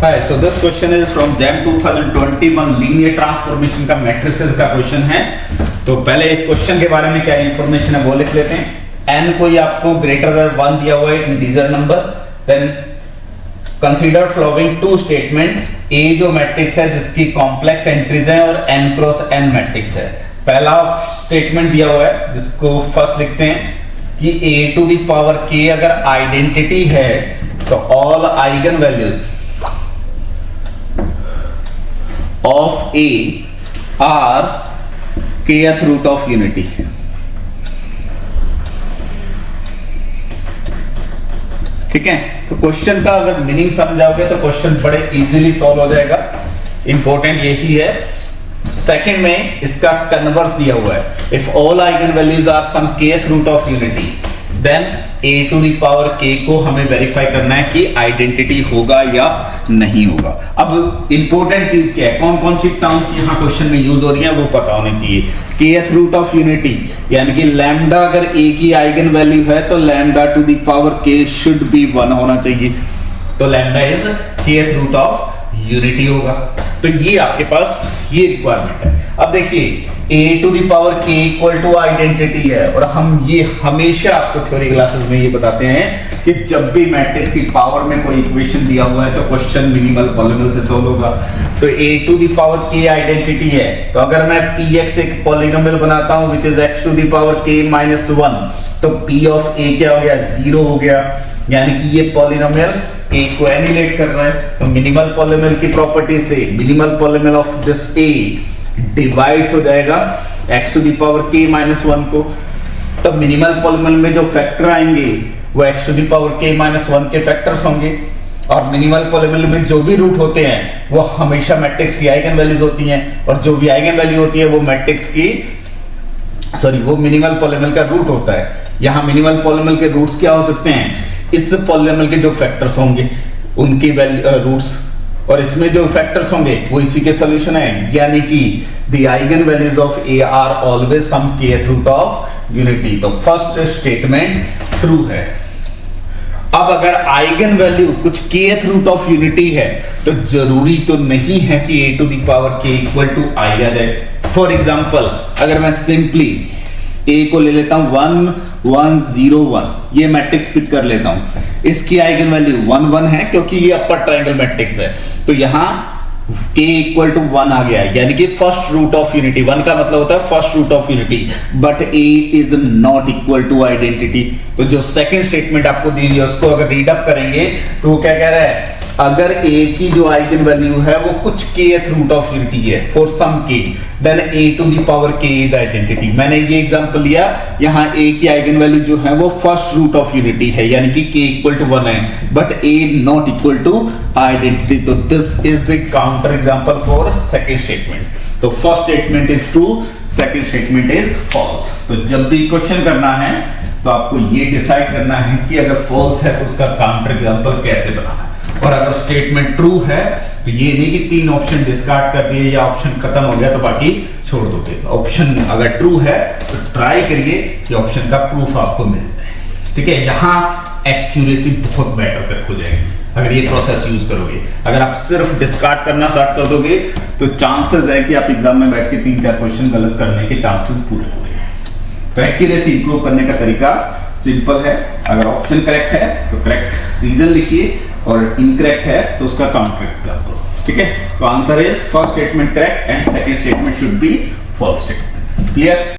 Hi, so this question is from JAM 2021 linear transformation का matrices का question है। तो पहले एक क्वेश्चन के बारे में क्या इंफॉर्मेशन है वो लिख लेते हैं। n कोई आपको ग्रेटर देन 1 दिया हुआ है integer number, then consider following two statement. A जो मैट्रिक्स है जिसकी कॉम्प्लेक्स एंट्रीज हैं और n क्रॉस n मैट्रिक्स है। पहला स्टेटमेंट दिया हुआ है जिसको फर्स्ट लिखते हैं कि a to the power k अगर आइडेंटिटी है तो all eigen values of A are kth root of unity। ठीक है, तो क्वेश्चन का अगर मीनिंग समझाओगे तो क्वेश्चन बड़े इजीली सॉल्व हो जाएगा। इंपॉर्टेंट यही है। सेकंड में इसका कन्वर्स दिया हुआ है, if all eigen values are some kth root of unity then a to the power k को हमें वेरीफाई करना है कि आइडेंटिटी होगा या नहीं होगा। अब इंपॉर्टेंट चीज क्या है, कौन कौन सी टर्म्स यहाँ क्वेश्चन में यूज हो रही हैं वो पता होनी चाहिए। kth रूट ऑफ यूनिटी यानी कि लैम्डा अगर a की आइगन वैल्यू है तो lambda to the power k should be 1 होना चाहिए, तो lambda is kth root of unity होगा। तो ये आपके पास ये रिक्वायरमेंट है। अब देखिए a to the power k equal to identity है, और हम ये हमेशा आपको थ्योरी क्लासेस में ये बताते हैं कि जब भी मैट्रिक्स की पावर में कोई इक्वेशन दिया हुआ है तो क्वेश्चन मिनिमल पॉलिनोमियल से सॉल्व होगा। तो a to the power k identity है, तो अगर मैं px एक पॉलिनोमियल बनाता हूं which is x to the power k minus 1, तो p ऑफ a क्या हो गया, 0 हो गया, यानी कि ये पॉलिनोमियल a को एनिलेट कर रहा है। तो मिनिमल पॉलिनोमियल की प्रॉपर्टी से minimal polynomial of this a divides हो जाएगा x to the power k minus 1 को। तब मिनिमल पॉलिनोमियल में जो फैक्टर आएंगे वो x to the power k minus 1 के फैक्टर्स होंगे, और मिनिमल पॉलिनोमियल में जो भी रूट होते हैं वो हमेशा मैट्रिक्स की आइगन वैल्यूज होती हैं, और जो भी आइगन वैल्यू होती है वो मैट्रिक्स की वो मिनिमल पॉलिनोमियल का रूट होता है। यहाँ मिनिमल पॉलिनोमियल के रूट्स क्या हो सकते हैं, इस पॉलिनोमियल के जो फैक्टर्स होंगे उनकी रूट्स, और इसमें जो फैक्टर्स होंगे वो इसी के सॉल्यूशन है, यानी कि the eigen values of a are always some kth root of unity. तो फर्स्ट स्टेटमेंट ट्रू है। अब अगर आइगन वैल्यू कुछ kth रूट ऑफ यूनिटी है तो जरूरी तो नहीं है कि a to the power k equal to i आ जाए। फॉर एग्जांपल अगर मैं सिंपली a को ले लेता हूं 1 1 0 1, ये मैट्रिक्स पिक कर लेता हूं, इसकी आइगन वैल्यू 1 1 है क्योंकि ये अपर ट्रायंगल मैट्रिक्स है। तो यहां a इक्वल टू 1 आ गया है, यानी कि फर्स्ट रूट ऑफ यूनिटी। 1 का मतलब होता है first root of unity, but a is not equal to identity. तो जो सेकंड स्टेटमेंट आपको दी है उसको अगर रीड अप करेंगे तो वो क्या कह रहा है, अगर a की जो आइगन वैल्यू है वो कुछ kth रूट ऑफ यूनिटी है for some k, then a to the power k is identity. मैंने ये एग्जांपल लिया, यहाँ a की आइगन वैल्यू जो है वो फर्स्ट रूट ऑफ यूनिटी है, यानी कि k इक्वल टू 1 है, but a not equal to identity. तो this is the counter example for second statement. तो first statement is true, second statement is false. तो जब भी क्वेश्चन करना है तो आपको ये डिसाइड करना है कि अगर फॉल्स है तो उसका काउंटर एग्जांपल कैसे बनाना है, और अगर स्टेटमेंट ट्रू है तो ये नहीं कि 3 ऑप्शन डिस्कार्ड कर दिए या ऑप्शन खत्म हो गया तो बाकी छोड़ दोगे। ऑप्शन अगर ट्रू है तो ट्राई करिए कि ऑप्शन का प्रूफ आपको मिल जाए। ठीक है, यहाँ एक्यूरेसी बहुत बेटर हो जाएगी अगर ये प्रोसेस यूज करोगे। अगर आप सिर्फ डिस्कार्ड करना स्टार्ट कर दोगे तो चांसेस है कि आप एग्जाम में बैठ के 3-4 क्वेश्चन गलत करने के चांसेस पूरे हो गए। तो एक्यूरेसी इंप्रूव करने का तरीका सिंपल है, अगर ऑप्शन करेक्ट है तो करेक्ट रीजन लिखिए, और इनकरेक्ट है तो उसका काउंटर करो। ठीक है, तो answer is first statement correct and second statement should be false statement. Clear?